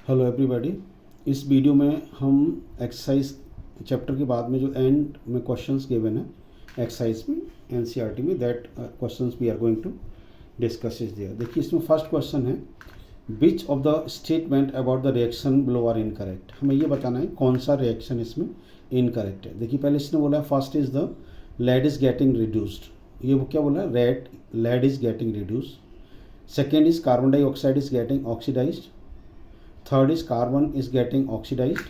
Hello everybody. इस video में हम एक्सरसाइज चैप्टर के बाद में जो एंड में क्वेश्चंस गिवन है एक्सरसाइज में एनसीईआरटी में, that questions we are going to discuss is there. देखिए इसमें फर्स्ट क्वेश्चन है, which of the statement about the reaction below are incorrect. हमें ये बताना है कौन सा रिएक्शन इसमें इनकरेक्ट है। देखिए पहले इसने बोला first is the lead is getting reduced. ये वो क्या बोला, lead is getting reduced. Second is carbon dioxide is getting oxidised. Third is carbon is getting oxidized,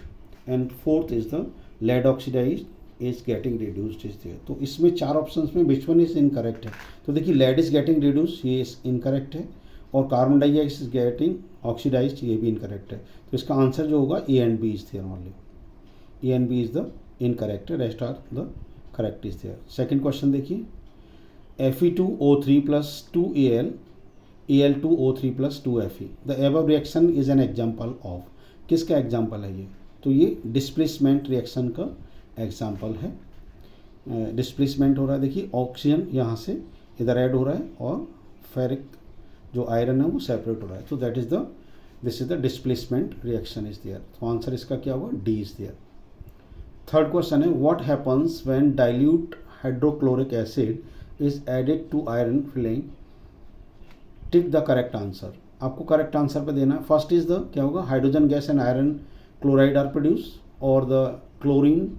and fourth is the lead oxidized is getting reduced is there। तो इसमें चार options में which one is incorrect है। तो देखिए lead is getting reduce, ये incorrect है, और carbon dioxide is getting oxidised, ये भी इनकरेक्ट है। तो इसका आंसर जो होगा A and B is there only. A and B is the incorrect, rest are the correct is there. Second question देखिए, Fe2O3 plus 2Al Al2O3 plus 2Fe। The above reaction is an example of, किसका example है ये? तो ये displacement reaction का example है। Displacement हो रहा है, देखिए ऑक्सीजन यहाँ से इधर ऐड हो रहा है और फेरिक जो आयरन है वो सेपरेट हो रहा है। तो that is the this is the displacement reaction is there. तो आंसर इसका क्या होगा, D is there. Third question है, what happens when dilute hydrochloric acid is added to iron filling, tick the correct answer. आपको correct answer पे देना है। First is the क्या होगा, hydrogen gas and iron chloride are produce, और the chlorine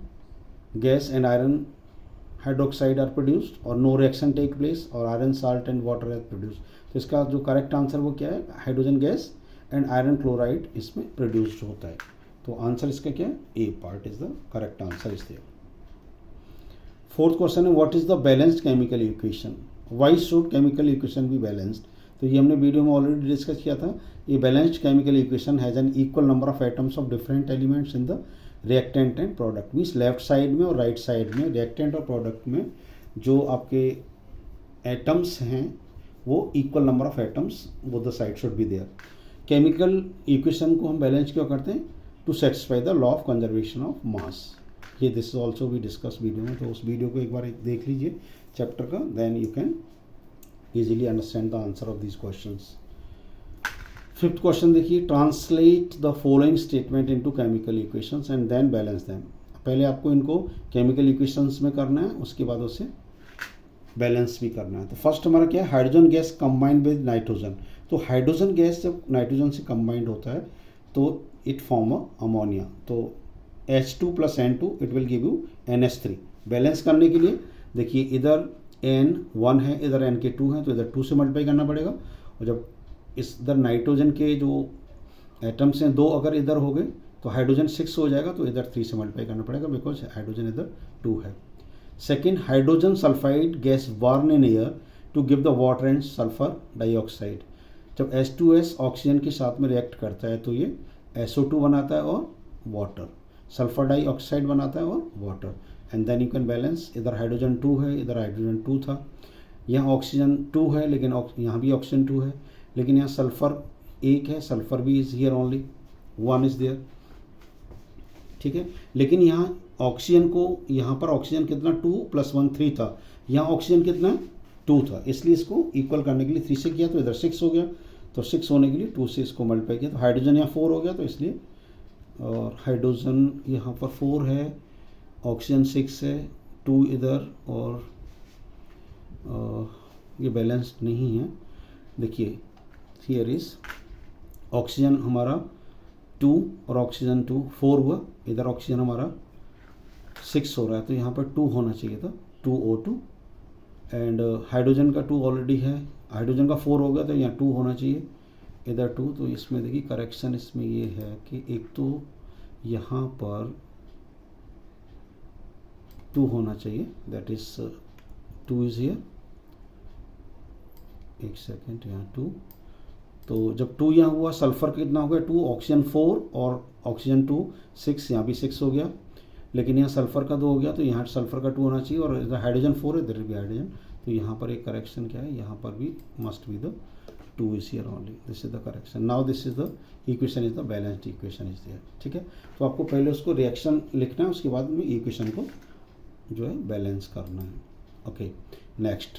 gas and iron hydroxide are produced, और no reaction take place, और iron salt and water are produce. तो इसका जो करेक्ट आंसर वो क्या है, hydrogen gas and iron chloride इसमें प्रोड्यूस्ड होता है। तो आंसर इसका क्या है, A part is the correct answer is there. Fourth question है, what is the balanced chemical equation, why should chemical equation be balanced. तो ये हमने वीडियो में ऑलरेडी डिस्कस किया था। ये balanced chemical equation has an equal number of atoms of different elements in the reactant and product. Means left side में और right side में रिएक्टेंट और प्रोडक्ट में जो आपके एटम्स हैं वो equal number of atoms both the side should be there. Chemical equation को हम बैलेंस क्यों करते हैं, to satisfy the law of conservation of mass. ये दिस इज ऑल्सो भी डिस्कस वीडियो में, तो उस वीडियो को एक बार देख लीजिए चैप्टर का, then you can easily understand the answer of these questions। Fifth question देखिए, translate the following statement into chemical equations and then balance them. पहले आपको इनको केमिकल इक्वेशंस में करना है, उसके बाद उसे बैलेंस भी करना है। तो फर्स्ट हमारा क्या है, hydrogen gas combined with nitrogen. तो हाइड्रोजन गैस जब नाइट्रोजन से कंबाइंड होता है तो इट फॉर्म अ अमोनिया। तो H2 + N2 it will give you NH3। Balance करने के लिए देखिए इधर N1 है, इधर N के 2 हैं, तो इधर 2 से मल्टीप्लाई करना पड़ेगा। और जब इधर नाइट्रोजन के जो एटम्स हैं 2 अगर इधर हो गए तो हाइड्रोजन 6 हो जाएगा, तो इधर 3 से मल्टीप्लाई करना पड़ेगा बिकॉज हाइड्रोजन इधर 2 है। Second, hydrogen sulphide gas burn in air to give the water and sulphur dioxide. जब H2S ऑक्सीजन के साथ में रिएक्ट करता है तो ये SO2 बनाता है और वाटर, सल्फर डाइऑक्साइड बनाता है और water, and then you can balance. इधर हाइड्रोजन 2 है, इधर हाइड्रोजन 2 था, यहाँ ऑक्सीजन 2 है, लेकिन यहाँ भी ऑक्सीजन 2 है, लेकिन यहाँ सल्फर 1 है, सल्फर भी is here only 1 is there, ठीक है। लेकिन यहाँ ऑक्सीजन को, यहाँ पर ऑक्सीजन कितना 2 + 1 3 था, यहाँ ऑक्सीजन कितना 2 था, इसलिए इसको इक्वल करने के लिए 3 से किया, तो इधर 6 हो गया। तो 6 होने के लिए 2 से इसको मल्टीप्लाई किया, तो हाइड्रोजन यहाँ 4 हो गया, तो इसलिए, और हाइड्रोजन यहाँ पर 4 है, ऑक्सीजन 6 है, 2 इधर, और ये बैलेंस्ड नहीं है। देखिए हियर इज ऑक्सीजन हमारा 2 और ऑक्सीजन 2 4 हुआ, इधर ऑक्सीजन हमारा 6 हो रहा है, तो यहाँ पर 2 होना चाहिए था, 2O2, एंड हाइड्रोजन का 2 ऑलरेडी है, हाइड्रोजन का 4 हो गया, तो यहाँ 2 होना चाहिए, इधर 2। तो इसमें देखिए करेक्शन इसमें ये है कि एक तो यहाँ पर 2 होना चाहिए, दैट इज 2 इज हियर, एक सेकेंड, यहाँ 2। तो जब 2 यहाँ हुआ, सल्फर कितना हो गया 2, ऑक्सीजन 4 और ऑक्सीजन 2 6, यहाँ भी 6 हो गया, लेकिन यहाँ सल्फर का 2 हो गया, तो यहाँ सल्फर का 2 होना चाहिए, और इधर हाइड्रोजन 4 है, इधर भी हाइड्रोजन। तो यहाँ पर एक करेक्शन क्या है, यहाँ पर भी must be the 2 is here only, this is the correction. Now this is the equation is the balanced equation is there, ठीक है। तो आपको पहले उसको रिएक्शन लिखना है, उसके बाद में इक्वेशन को जो है बैलेंस करना है। ओके, नेक्स्ट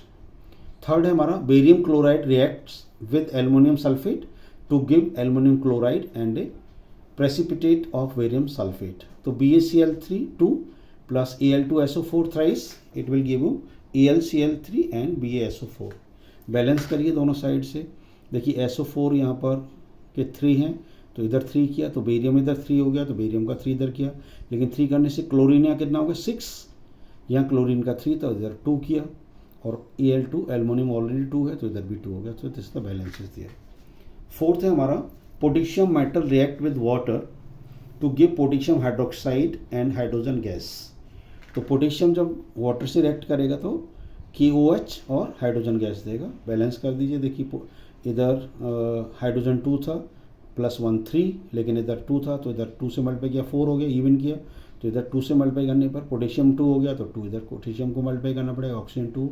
थर्ड है हमारा, barium chloride reacts with aluminium sulphate to give aluminium chloride and a precipitate of barium sulfate. तो BaCl3 2 plus Al2SO4 thrice, it will give you AlCl3 and BaSO4. Balance करिए दोनों side से. देखिए SO4 यहाँ पर के 3 हैं तो इधर 3 किया तो बेरियम इधर 3 हो गया तो बेरियम का 3 इधर किया, लेकिन 3 करने से क्लोरीन यहाँ कितना हो गया 6, यहाँ क्लोरीन का 3 तो इधर 2 किया, और Al2 एल्युमिनियम ऑलरेडी 2 है तो इधर भी 2 हो गया. तो this the balance is there. Fourth है हमारा potassium metal react with water to give potassium hydroxide and hydrogen gas. तो पोटेशियम जब वाटर से रिएक्ट करेगा तो KOH और हाइड्रोजन गैस देगा. बैलेंस कर दीजिए. देखिए इधर हाइड्रोजन 2 था +1 3, लेकिन इधर 2 था तो इधर 2 से मल्टीप्लाई किया 4 हो गया, इवन किया तो इधर 2 से मल्टीप्लाई करने पर पोटेशियम 2 हो गया तो 2 इधर पोटेशियम को मल्टीप्लाई करना पड़ेगा, ऑक्सीजन 2,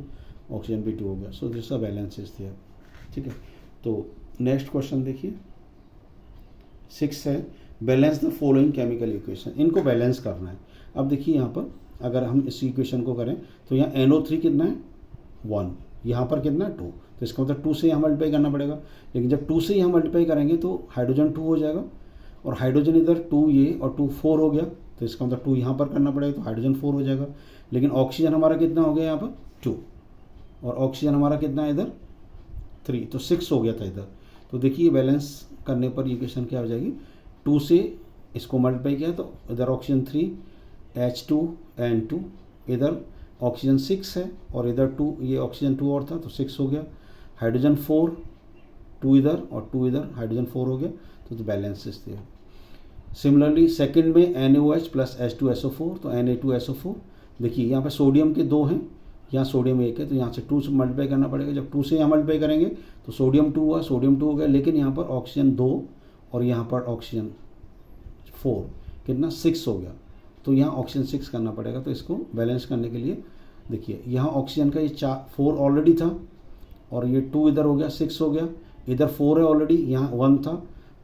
ऑक्सीजन भी 2 हो गया. So this a balance is there. ठीक है. तो नेक्स्ट क्वेश्चन देखिए 6 है balance the following chemical equation. इनको बैलेंस करना है. अब देखिए यहाँ पर अगर हम इस इक्वेशन को करें तो यहाँ NO3 कितना है 1, यहाँ पर कितना है 2, तो इसका मतलब 2 से यहाँ मल्टीप्लाई करना पड़ेगा. लेकिन जब 2 से यहाँ मल्टीप्लाई करेंगे तो हाइड्रोजन 2 हो जाएगा, और हाइड्रोजन इधर 2 ये और 2 4 हो गया, तो इसका मतलब 2 यहाँ पर करना पड़ेगा तो हाइड्रोजन 4 हो जाएगा. लेकिन ऑक्सीजन हमारा कितना हो गया यहाँ पर 2, और ऑक्सीजन हमारा कितना है इधर 3, तो 6 हो गया था इधर. तो देखिए बैलेंस करने पर इक्वेशन क्या हो जाएगी, 2 से इसको मल्टीप्लाई किया तो इधर ऑक्सीजन 3 H2N2, इधर ऑक्सीजन 6 है और इधर 2, ये ऑक्सीजन 2 और था तो 6 हो गया. हाइड्रोजन 4, 2 इधर और 2 इधर, हाइड्रोजन 4 हो गया. तो बैलेंस इस दिया. सिमिलरली सेकंड में NaOH प्लस H2SO4, तो Na2SO4. देखिए यहाँ पे सोडियम के 2 हैं, यहाँ सोडियम 1 है, तो यहाँ से 2 से मल्टीप्लाई करना पड़ेगा. जब 2 से यहाँ मल्टीप्लाई करेंगे तो सोडियम 2 हुआ, सोडियम 2 हो गया, लेकिन यहाँ पर ऑक्सीजन 2 और यहाँ पर ऑक्सीजन 4 कितना 6 हो गया, तो यहाँ ऑक्सीजन 6 करना पड़ेगा. तो इसको बैलेंस करने के लिए देखिए यहाँ ऑक्सीजन का ये 4 ऑलरेडी था और ये 2 इधर हो गया 6 हो गया, इधर 4 है ऑलरेडी, यहाँ 1 था,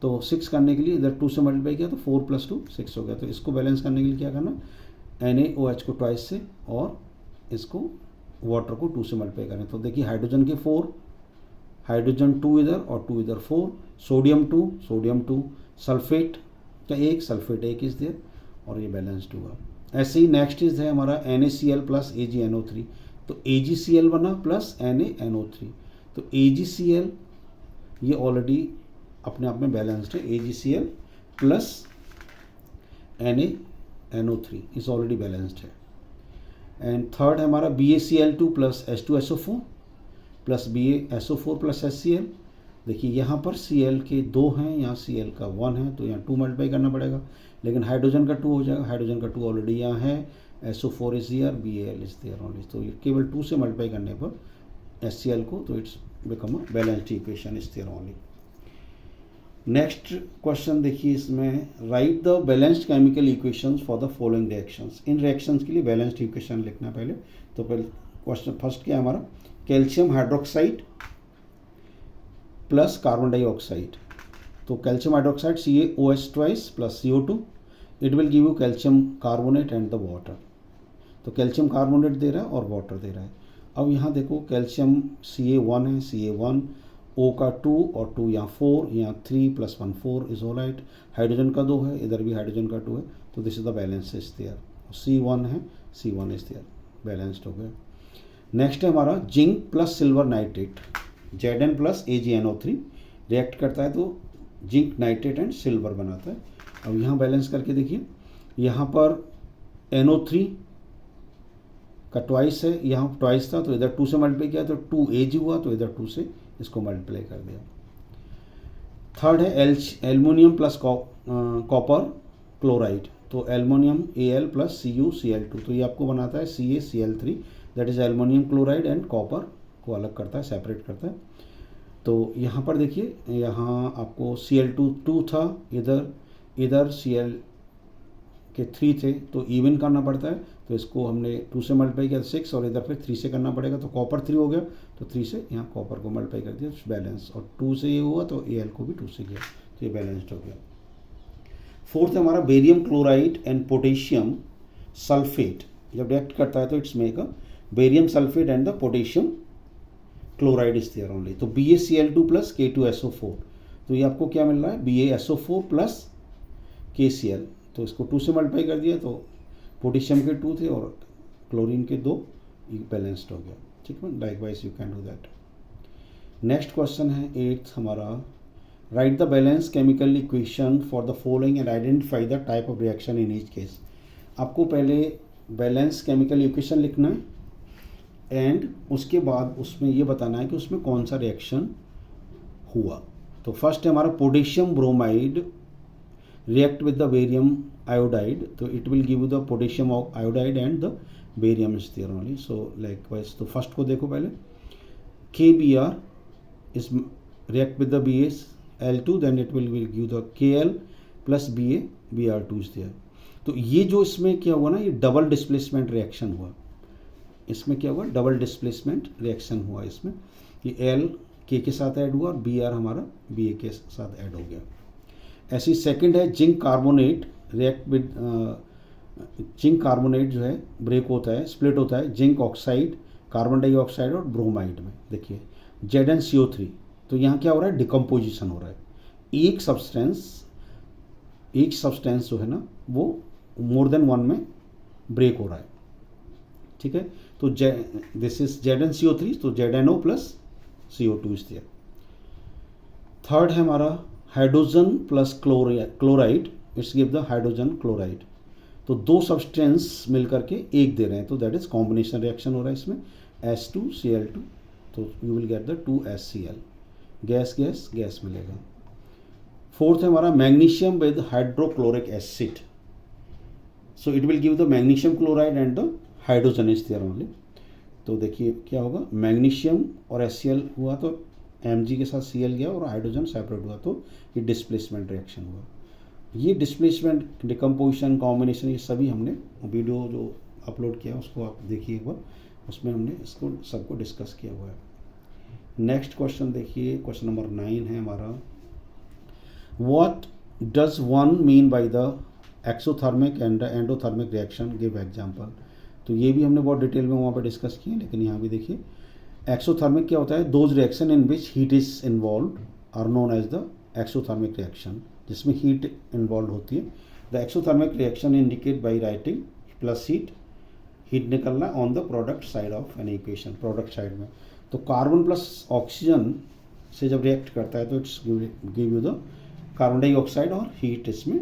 तो 6 करने के लिए इधर 2 से मल्टीप्लाई किया तो 4 + 2 6 हो गया. तो इसको बैलेंस करने के लिए क्या करना, NaOH को ट्वाइस से और इसको वाटर को 2 से मल्टीप्लाई करें. तो देखिए हाइड्रोजन के 4, हाइड्रोजन 2 इधर और 2 इधर 4, सोडियम 2, सल्फेट का 1, सल्फेट 1 इस देयर, और ये बैलेंस्ड हुआ. ऐसे ही नेक्स्ट इज है हमारा NaCl प्लस AgNO3. तो AgCl बना प्लस NaNO3. तो AgCl ये ऑलरेडी अपने आप में बैलेंस्ड है. AgCl plus NaNO3 is already balanced है. एंड थर्ड है हमारा BaCl2 plus H2SO4 plus BaSO4 plus HCl. देखिए यहाँ पर Cl के 2 हैं, यहाँ Cl का 1 है, तो यहाँ 2 मल्टीप्लाई करना पड़ेगा, लेकिन हाइड्रोजन का 2 हो जाएगा. हाइड्रोजन का 2 ऑलरेडी यहाँ है, SO4 is here, Bal is there only. तो ये केवल 2 से मल्टीप्लाई करने पर HCl को, तो it's become a balanced equation is there only. Next question देखिए इसमें, write the balanced chemical equations for the following reactions. इन रिएक्शंस के लिए बैलेंस्ड इक्वेशन लिखना है पहले. तो पहले क्वेश्चन फर्स्ट क्या है हमारा, calcium hydroxide plus carbon dioxide. तो calcium hydroxide CaOH twice plus CO2, it will give you calcium carbonate and the water. तो कैल्शियम कार्बोनेट दे रहा है और वाटर दे रहा है. अब यहाँ देखो कैल्शियम Ca1 है, Ca1, O का 2 और 2 यहाँ 4, यहाँ 3 + 1 4 इज ऑल राइट. हाइड्रोजन का 2 है, इधर भी हाइड्रोजन का 2 है, तो this is the balance is there. C1 है, C1 इज देयर, बैलेंस्ड हो गया. नेक्स्ट है हमारा zinc plus silver nitrate, Zn plus AgNO3 react करता है तो जिंक नाइट्रेट एंड सिल्वर बनाता है. अब यहाँ बैलेंस करके देखिए, यहाँ पर NO3 का ट्वाइस है, यहाँ ट्वाइस था तो इधर 2 से मल्टीप्लाई किया तो 2 Ag हुआ, तो इधर 2 से इसको मल्टीप्लाई कर दिया. थर्ड है एल्युमिनियम प्लस कॉपर क्लोराइड. तो एल्युमिनियम Al प्लस CuCl2, तो ये आपको बनाता है CaCl3, that is aluminium chloride, and copper को अलग करता है, सेपरेट करता है. तो यहाँ पर देखिए, यहाँ आपको Cl2 था, इधर Cl के 3 थे, तो इवन करना पड़ता है. तो इसको हमने 2 से मल्टीप्लाई किया 6, और इधर फिर 3 से करना पड़ेगा, तो कॉपर 3 हो गया, तो 3 से यहाँ कॉपर को मल्टीप्लाई कर दिया, बैलेंस. और 2 से ये हुआ तो Al को भी 2 से किया, तो ये बैलेंस्ड हो गया. फोर्थ हमारा barium chloride and potassium sulphate जब रिएक्ट करता है तो it's make a barium sulphate and the potassium chloride is there only. तो BaCl2 प्लस K2SO4, तो ये आपको क्या मिल रहा है, BaSO4 प्लस KCl, तो इसको 2 से मल्टीप्लाई कर दिया तो पोटेशियम के 2 थे और क्लोरीन के 2, बैलेंस्ड हो गया। ठीक है, likewise you can do that. Next question है 8th हमारा, right the balance chemical equation for the following and identify the type of reaction in each case. आपको पहले बैलेंस केमिकल इक्वेशन लिखना है एंड उसके बाद उसमें ये बताना है कि उसमें कौन सा रिएक्शन हुआ। तो फर्स्ट है हमारा potassium bromide react with the barium iodide, तो it will give you the potassium iodide and the barium is there only. So likewise, तो फर्स्ट को देखो पहले, KBr is react with the BaSL2, then it will give the Kl plus Br2 is there। तो ये जो इसमें क्या हुआ ना, ये डबल डिस्प्लेसमेंट रिएक्शन हुआ। इसमें क्या हुआ, डबल डिस्प्लेसमेंट रिएक्शन हुआ। इसमें ये L K के साथ ऐड हुआ और Br हमारा Ba के साथ ऐड हो गया। ऐसी सेकंड है zinc carbonate react with, zinc carbonate जो है ब्रेक होता है, स्प्लिट होता है जिंक ऑक्साइड, कार्बन डाइऑक्साइड और ब्रोमाइड में। देखिए ZnCO3, तो यहाँ क्या हो रहा है, डिकम्पोजिशन हो रहा है। एक सब्सटेंस जो है ना वो मोर देन वन में ब्रेक हो रहा है। ठीक है, तो दिस इज ZnCO3, तो ZnO plus CO2 is there. Third है हमारा hydrogen plus chloride, it's give the hydrogen chloride. तो दो सब्सटेंस मिलकर के एक दे रहे हैं, तो दैट इज कॉम्बिनेशन रिएक्शन हो रहा है इसमें, H2Cl2, तो you will get the 2HCl, gas gas gas मिलेगा। फोर्थ है हमारा magnesium with hydrochloric acid, so it will give the magnesium chloride and the hydrogen is there only. तो देखिए क्या होगा, मैग्नीशियम और HCl हुआ तो Mg के साथ Cl गया और हाइड्रोजन सेपरेट हुआ, तो ये डिस्प्लेसमेंट रिएक्शन हुआ। ये डिस्प्लेसमेंट, डिकम्पोजिशन, कॉम्बिनेशन, ये सभी हमने वीडियो जो अपलोड किया उसको आप देखिए एक बार, उसमें हमने इसको सबको डिस्कस किया हुआ है। नेक्स्ट क्वेश्चन देखिए, क्वेश्चन नंबर 9 है हमारा, what does one mean by the exothermic and endothermic reaction, give example. तो ये भी हमने बहुत डिटेल में वहाँ पर डिस्कस किए, लेकिन यहाँ भी देखिए एक्सोथर्मिक क्या होता है, those reaction in which heat is involve are known as the exothermic reaction, जिसमें हीट इन्वॉल्व होती है। The exothermic reaction indicate by writing plus heat निकलना on the product side of an equation, product side में। तो carbon plus oxygen से जब react करता है तो it's give you the carbon dioxide और हीट इसमें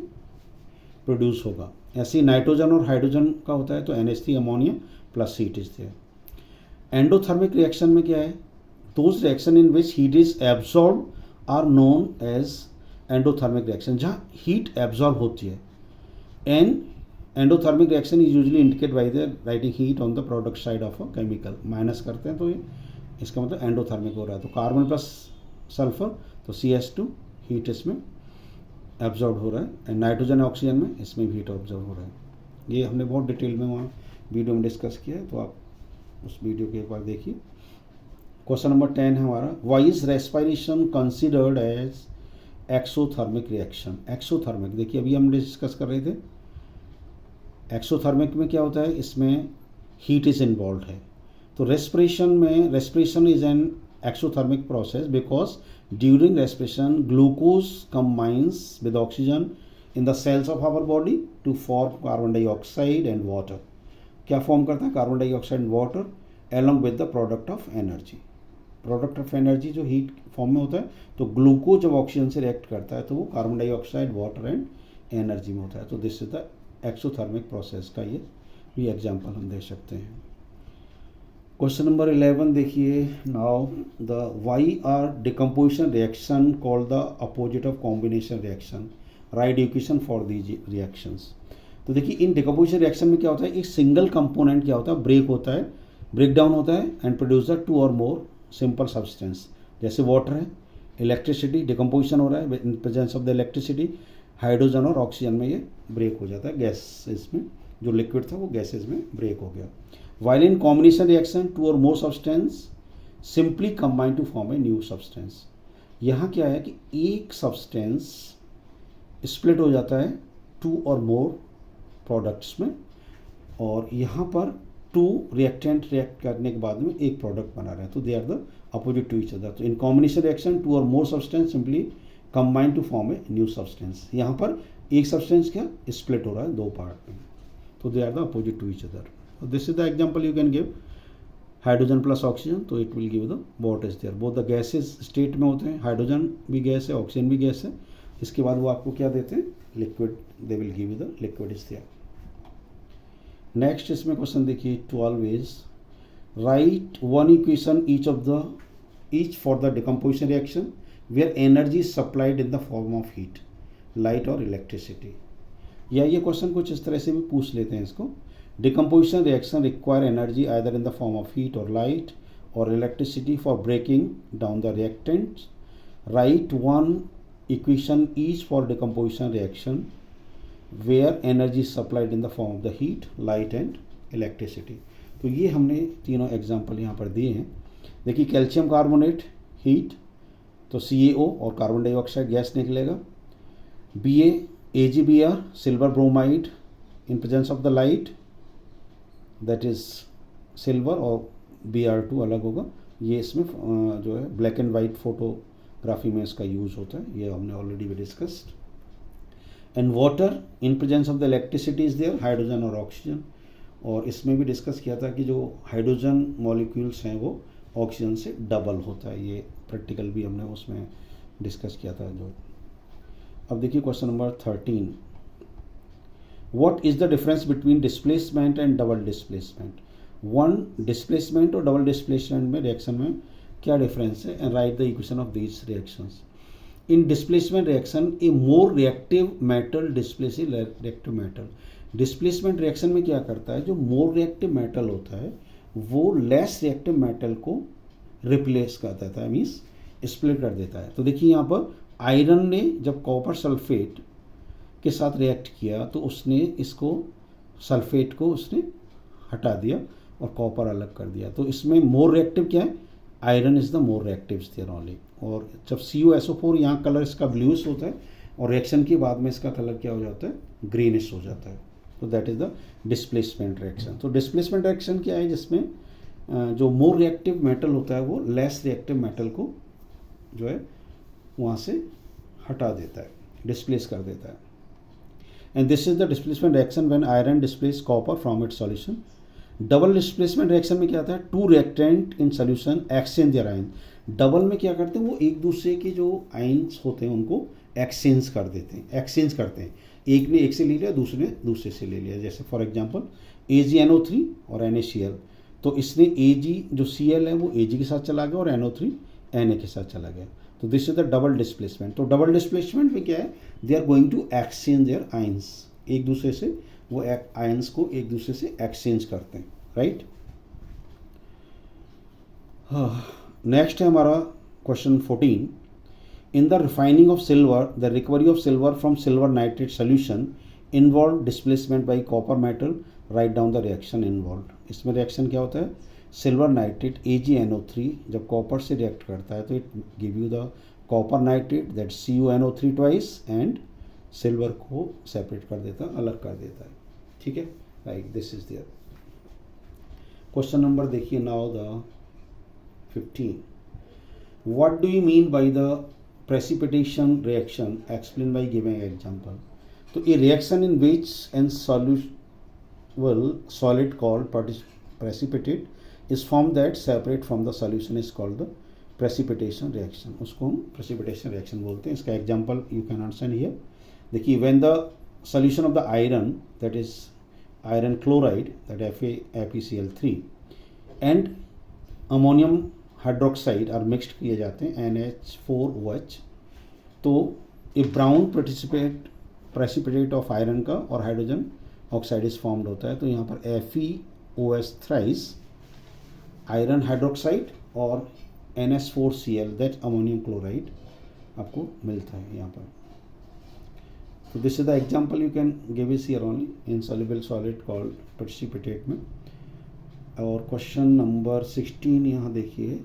प्रोड्यूस होगा। ऐसे नाइट्रोजन और हाइड्रोजन का होता है तो NH3 ammonia plus heat is there. Endothermic reaction में क्या है, those reaction in which heat is absorb are known as endothermic reaction, जहाँ हीट एब्जॉर्ब होती है। And endothermic reaction is usually indicate by the writing heat on the product side of a chemical, minus करते हैं तो ये इसका मतलब endothermic हो रहा है। तो कार्बन प्लस सल्फर, तो CH2 हीट इसमें एब्जॉर्ब हो रहा है, एंड नाइट्रोजन ऑक्सीजन में इसमें भी हीट ऑब्जॉर्ब हो रहा है। ये हमने बहुत डिटेल में वहाँ वीडियो में डिस्कस किया है, तो आप उस वीडियो के एक बार देखिए। क्वेश्चन नंबर 10 है हमारा, why is respiration considered as exothermic reaction. Exothermic देखिए अभी हम डिस्कस कर रहे थे, एक्सोथर्मिक में क्या होता है, इसमें हीट इज इन्वॉल्व है। तो respiration is an exothermic process because during respiration glucose combines with oxygen in the cells of our body to form carbon dioxide and water. क्या फॉर्म करता है, carbon dioxide and water along with the product of energy. Product of energy जो heat form में होता है, तो glucose जब oxygen से रिएक्ट करता है तो वो carbon dioxide, water and energy में होता है। तो this is the exothermic process का ये भी एग्जाम्पल हम दे सकते हैं। क्वेश्चन नंबर 11 देखिए, now the why are decomposition reaction called the opposite of combination reaction, write equation for these reactions. तो देखिए इन डिकम्पोजिशन रिएक्शन में क्या होता है, एक सिंगल कंपोनेंट क्या होता है, ब्रेक होता है, ब्रेक डाउन होता है एंड प्रोड्यूस द 2 और मोर सिंपल सब्सटेंस। जैसे वाटर है, इलेक्ट्रिसिटी डिकम्पोजिशन हो रहा है, इन presence of the electricity hydrogen और ऑक्सीजन में ये ब्रेक हो जाता है, गैसेस में जो लिक्विड था वो गैसेस में ब्रेक हो गया। While in combination reaction 2 or more substance simply combine to form a new substance। यहाँ क्या है कि एक सब्सटेंस स्प्लिट हो जाता है 2 और मोर प्रोडक्ट्स में, और यहाँ पर 2 रिएक्टेंट रिएक्ट करने के बाद में एक प्रोडक्ट बना रहे हैं, तो they are the opposite to each other. तो इन कॉम्बिनेशन रिएक्शन 2 और more substance simply combine to form a new substance. यहाँ पर एक सब्सटेंस क्या स्प्लिट हो रहा है दो पार्ट में, तो they are the opposite to each other. This is the example you can give, hydrogen plus oxygen, तो it will give the what is there, both the gases state में होते हैं, हाइड्रोजन भी गैस है, oxygen भी gas है, इसके बाद वो आपको क्या देते हैं, liquid, they will give you the liquid is there. Next इसमें क्वेश्चन देखिए 12 is write one equation each for the decomposition reaction where energy is supplied in the form of heat, light और इलेक्ट्रिसिटी। या ये question कुछ इस तरह से भी पूछ लेते हैं इसको, decomposition reaction require energy either in the form of heat और लाइट और electricity for breaking down the reactants, write one equation each for decomposition reaction where energy supplied in the form of the heat, light and electricity. तो ये हमने तीनों example यहाँ पर दिए हैं। देखिए कैल्शियम कार्बोनेट हीट, तो CaO और कार्बन डाइऑक्साइड गैस निकलेगा, AgBr silver bromide in presence of the light, that is silver, और Br2 अलग होगा, ये इसमें जो है ब्लैक एंड वाइट फोटोग्राफी में इसका यूज होता है, ये हमने ऑलरेडी भी discussed. And water in presence of the electricity is there, hydrogen और ऑक्सीजन, और इसमें भी डिस्कस किया था कि जो हाइड्रोजन मॉलिक्यूल्स हैं वो ऑक्सीजन से डबल होता है, ये प्रैक्टिकल भी हमने उसमें डिस्कस किया था जो। अब देखिए question number 13, what is the difference between displacement and double displacement. One displacement और डबल डिस्प्लेसमेंट में रिएक्शन में क्या डिफरेंस है, and right the equation of these reactions. In displacement reaction A more reactive metal displace reactive metal. Displacement reaction में क्या करता है, जो मोर रिएक्टिव मेटल होता है वो लेस रिएक्टिव मेटल को रिप्लेस कर देता है, मीन्स स्प्लिट कर देता है। तो देखिए यहाँ पर आयरन ने जब कॉपर सल्फेट के साथ रिएक्ट किया तो उसने इसको सल्फेट को उसने हटा दिया और कॉपर अलग कर दिया, तो इसमें मोर रिएक्टिव क्या है, iron is the more reactive there only. और जब CuSO4 यहाँ कलर इसका ब्लूइश होता है और रिएक्शन के बाद में इसका कलर क्या हो जाता है, ग्रीनिश हो जाता है, तो that is the displacement reaction. तो डिस्प्लेसमेंट रिएक्शन क्या है, जिसमें जो मोर रिएक्टिव मेटल होता है वो लेस रिएक्टिव मेटल को जो है वहाँ से हटा देता है, डिस्प्लेस कर देता है। And this is the displacement reaction when iron displace copper from its solution. Double displacement reaction में क्या आता है, two reactant in solution exchange their ion. Double में क्या करते हैं, वो एक दूसरे के जो आयन्स होते हैं उनको एक्सचेंज कर देते हैं, एक्सचेंज करते हैं, एक ने एक से ले लिया, दूसरे ने दूसरे से ले लिया। जैसे फॉर एग्जांपल AgNO3 और NaCl, तो इसने Ag जो Cl है वो Ag के साथ चला गया और NO3 Na के साथ चला गया, तो this is the double displacement. तो डबल डिस्प्लेसमेंट में क्या है, they are going to exchange their ions, एक दूसरे से वो आयंस को एक दूसरे से एक्सचेंज करते हैं, राइट। नेक्स्ट है हमारा question 14, in the refining of silver the recovery of silver from silver nitrate solution involve displacement by copper metal, write down the reaction involve. इसमें रिएक्शन क्या होता है, सिल्वर नाइट्रेट AgNO3 जब copper से react करता है तो it give you the copper nitrate that CuNO3 twice and silver को सेपरेट कर देता है, अलग कर देता है, ठीक है, right. This is there question number देखिए now the 15, what do you mean by the precipitation reaction, explain by giving example। तो a reaction in which an soluble solid called precipitate is formed that separate from the solution is called the precipitation reaction, उसको हम precipitation reaction बोलते हैं। इसका example you can understand here। देखिए when the solution of the iron, that is iron chloride, that FeCl3 and ammonium hydroxide are mixed किए जाते हैं NH4OH, तो a brown precipitate of iron का और हाइड्रोजन ऑक्साइड इज फॉर्म्ड होता है। तो यहाँ पर FeOS थ्राइस आयरन हाइड्रोक्साइड और NH4Cl दैट अमोनियम क्लोराइड आपको मिलता है यहाँ पर। तो this is the example you can give is here only insoluble solid called precipitate में। और क्वेश्चन नंबर 16 यहाँ देखिए,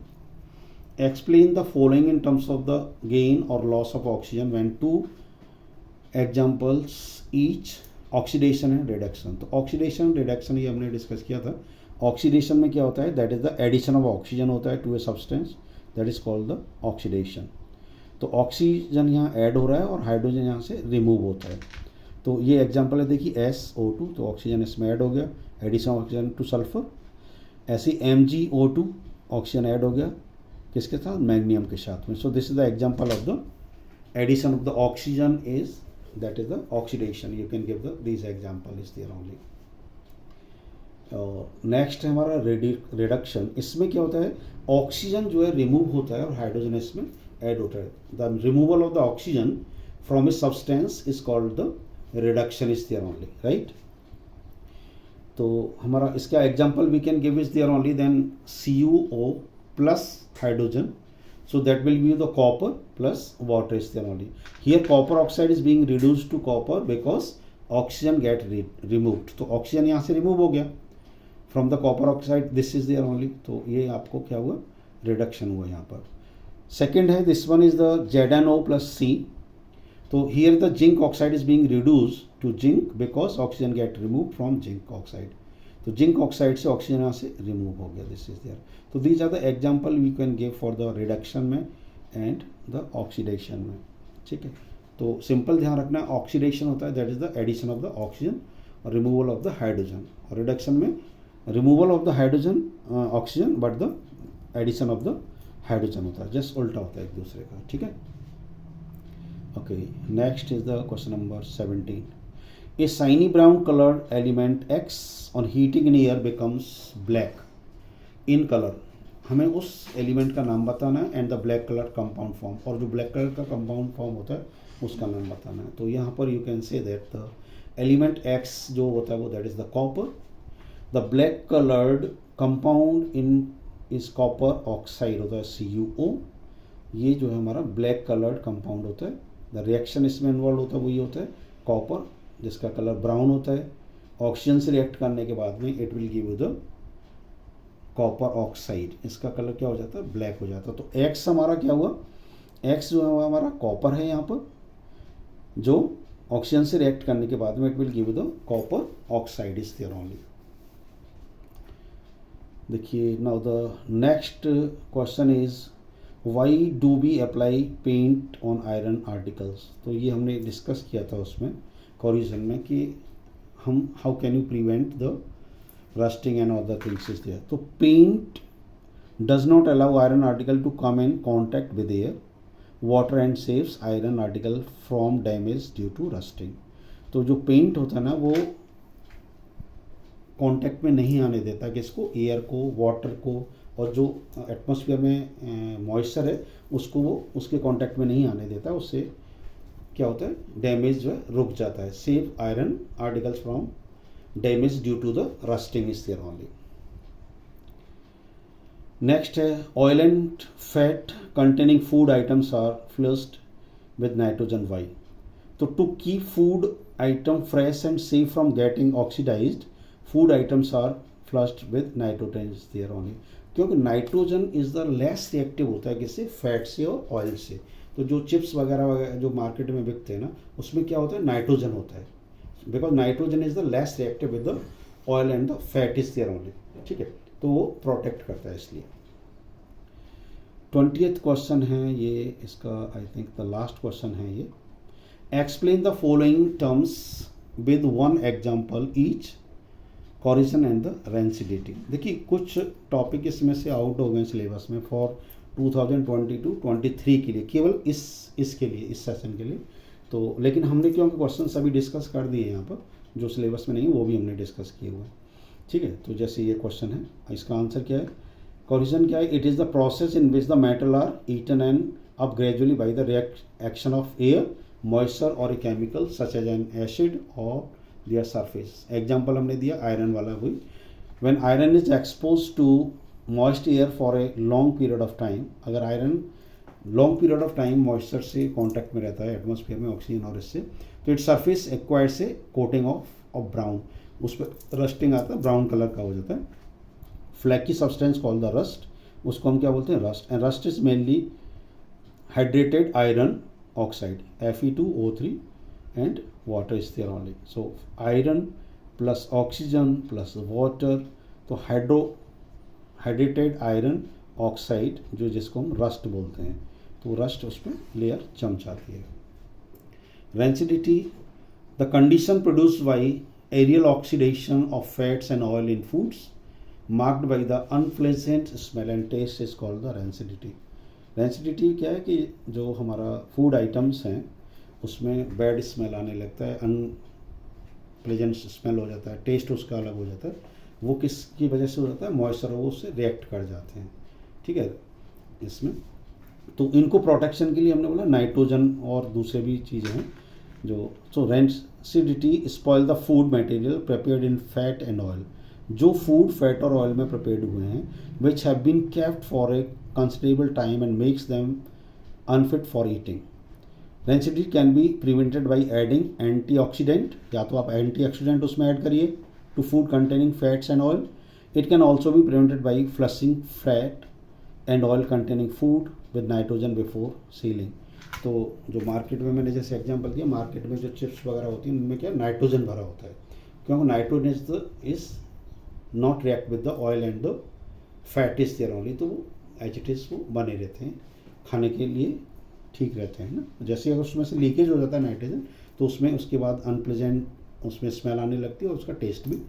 explain the following in terms of the gain और loss of oxygen when two examples each, oxidation and reduction. तो oxidation reduction ये हमने discuss किया था। ऑक्सीडेशन में क्या होता है, that is the addition of oxygen होता है to a substance, that is called the oxidation. तो ऑक्सीजन यहाँ ऐड हो रहा है और हाइड्रोजन यहाँ से रिमूव होता है। तो ये एग्जांपल है, देखिए SO2, तो ऑक्सीजन इसमें ऐड हो गया, एडिशन ऑक्सीजन टू सल्फर। ऐसे MgO2, ऑक्सीजन ऐड हो गया किसके साथ, मैग्नीशियम के साथ में। So this is the example of the addition of the oxygen is, that is the oxidation. You can give the this example is there only. Next है हमारा रिडक्शन। इसमें क्या होता है, ऑक्सीजन जो है रिमूव होता है और हाइड्रोजन इसमें ऐड होता है। The removal of the oxygen from a substance is called the reduction is there only, right. तो हमारा इसका example we can give is there only, then CuO plus hydrogen, so that will be the copper plus water is there only. Here copper oxide is being reduced to copper because oxygen get removed. तो oxygen यहाँ से remove हो गया from the copper oxide, this is there only. तो ये आपको क्या हुआ, रिडक्शन हुआ यहाँ पर। सेकेंड है, this one is the ZnO plus C। तो here the zinc oxide is being reduce to zinc because oxygen get remove from zinc oxide. तो जिंक ऑक्साइड से ऑक्सीजन यहाँ से रिमूव हो गया, दिस इज देयर। तो these are the example we can give for the reduction में and the oxidation में, ठीक है। तो सिंपल ध्यान रखना, ऑक्सीडेशन होता है that is the addition of the oxygen और रिमूवल ऑफ द हाइड्रोजन, और रिडक्शन में removal of the hydrogen oxygen but the addition of the hydrogen होता है, जस्ट उल्टा होता है एक दूसरे का, ठीक है। Okay, next is the question number 17। A shiny brown colored element X on heating in air becomes black in color। हमें उस एलिमेंट का नाम बताना है and the black colour compound form, और जो ब्लैक कलर का कंपाउंड फॉर्म होता है उसका नाम बताना है। तो यहाँ पर you can say that the element X जो होता है वो that is the copper. The black coloured compound in is copper oxide होता है CuO। ये जो है हमारा ब्लैक कलर्ड कंपाउंड होता है। द रिएक्शन इसमें इन्वॉल्व होता है वही होता है कॉपर, जिसका कलर ब्राउन होता है। ऑक्सीजन से रिएक्ट करने के बाद में it will give you the copper oxide, इसका कलर क्या हो जाता है, ब्लैक हो जाता है। तो X हमारा क्या हुआ, X जो है हमारा कॉपर है यहाँ पर, जो ऑक्सीजन से रिएक्ट करने के बाद में it will give you the copper oxide is there only. देखिए now the next question is why do we apply paint on iron articles. तो ये हमने डिस्कस किया था उसमें कोरिजन में कि हम how can you prevent the rusting and other things is there. तो paint does not allow iron article to come in contact with air water and saves iron article from damage due to rusting. तो जो paint होता है ना वो contact में नहीं आने देता किसको, एयर को, वाटर को, और जो एटमॉस्फेयर में मॉइस्चर है उसको वो उसके कॉन्टैक्ट में नहीं आने देता। उससे क्या होता है, डैमेज जो है रुक जाता है। Save iron articles from damage due to the rusting is there only. Next है oil and fat containing food items are flushed with nitrogen why. तो to keep food item fresh and safe from getting oxidised food items are flushed with nitrogen is there only. क्योंकि nitrogen is the less reactive होता है किससे, fat से और oil से। तो जो चिप्स वगैरह जो मार्केट में बिकते हैं ना उसमें क्या होता है, नाइट्रोजन होता है, because nitrogen is the less reactive with the oil and the fat is there only, ठीक है। तो वो प्रोटेक्ट करता है इसलिए। 20th क्वेश्चन है ये, इसका I think the last question है ये। Explain the following terms with one example each, corrosion and the rancidity. देखिए कुछ टॉपिक इसमें से आउट हो गए सिलेबस में फॉर 2022-23 के लिए, केवल इसके लिए, इस सेशन के लिए। तो लेकिन हमने क्योंकि क्वेश्चन सभी डिस्कस कर दिए यहाँ पर, जो सिलेबस में नहीं वो भी हमने डिस्कस किए हुए हैं, ठीक है। तो जैसे ये क्वेश्चन है, इसका आंसर क्या है, कोरिजन क्या है, it is the process in which the metal are eaten and up gradually by the action of air, moisture और a chemical such as an acid और दियर सरफेस। एग्जाम्पल हमने दिया आयरन वाला हुई, when iron is expose to moist air for a long period of time. अगर iron long period of time moisture से contact में रहता है एटमॉस्फेयर में ऑक्सीजन और इससे, तो इट सरफेस एक्वायर्ड से कोटिंग ऑफ ब्राउन, उस पर रस्टिंग आता है, ब्राउन कलर का हो जाता है। Flaky substance called the rust, उसको हम क्या बोलते हैं, rust. And rust is mainly hydrated iron oxide Fe2O3 and water is there only. So iron plus oxygen plus water, तो हाइड्रेटेड आयरन ऑक्साइड जो जिसको हम रस्ट बोलते हैं, तो रस्ट उस पर लेयर जम जाती है। Rancidity the condition produced by aerial oxidation of fats and oil in foods marked by the unpleasant smell and taste is called the rancidity. Rancidity क्या है कि जो हमारा फूड आइटम्स हैं उसमें बैड स्मेल आने लगता है, अनप्लेजेंट स्मेल हो जाता है, टेस्ट उसका अलग हो जाता है। वो किसकी वजह से हो जाता है? मॉइस्चर, वो उससे रिएक्ट कर जाते हैं। ठीक है, इसमें तो इनको प्रोटेक्शन के लिए हमने बोला नाइट्रोजन और दूसरे भी चीज़ें हैं जो। So rancidity spoil the food material prepared in fat and oil, जो फूड फैट और ऑयल में प्रिपेयर्ड हुए हैं, which have been kept for a considerable time and makes them unfit for eating. Rancidity can be prevented by adding antioxidant, या तो आप antioxidant उसमें add करिए to food containing fats and oil. It can also be prevented by flushing fat and oil containing food with nitrogen before ceiling. तो जो market में मैंने जैसे एग्जांपल दिया, मार्केट में जो चिप्स वगैरह होती हैं उनमें क्या नाइट्रोजन भरा होता है, क्योंकि nitrogen is not react with the oil and the fat is there only, तो वो एज इट इज वो बने रहते हैं, खाने के लिए ठीक रहते हैं ना। जैसे अगर उसमें से लीकेज हो जाता है नाइट्रोजन, तो उसमें उसके बाद अनप्लेजेंट उसमें स्मेल आने लगती है और उसका टेस्ट भी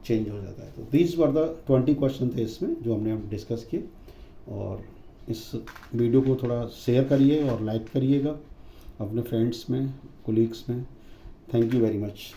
चेंज हो जाता है। तो दीज वर द 20 क्वेश्चन थे इसमें जो हमने डिस्कस किए। और इस वीडियो को थोड़ा शेयर करिए और लाइक करिएगा अपने फ्रेंड्स में, कोलीग्स में। Thank you very much.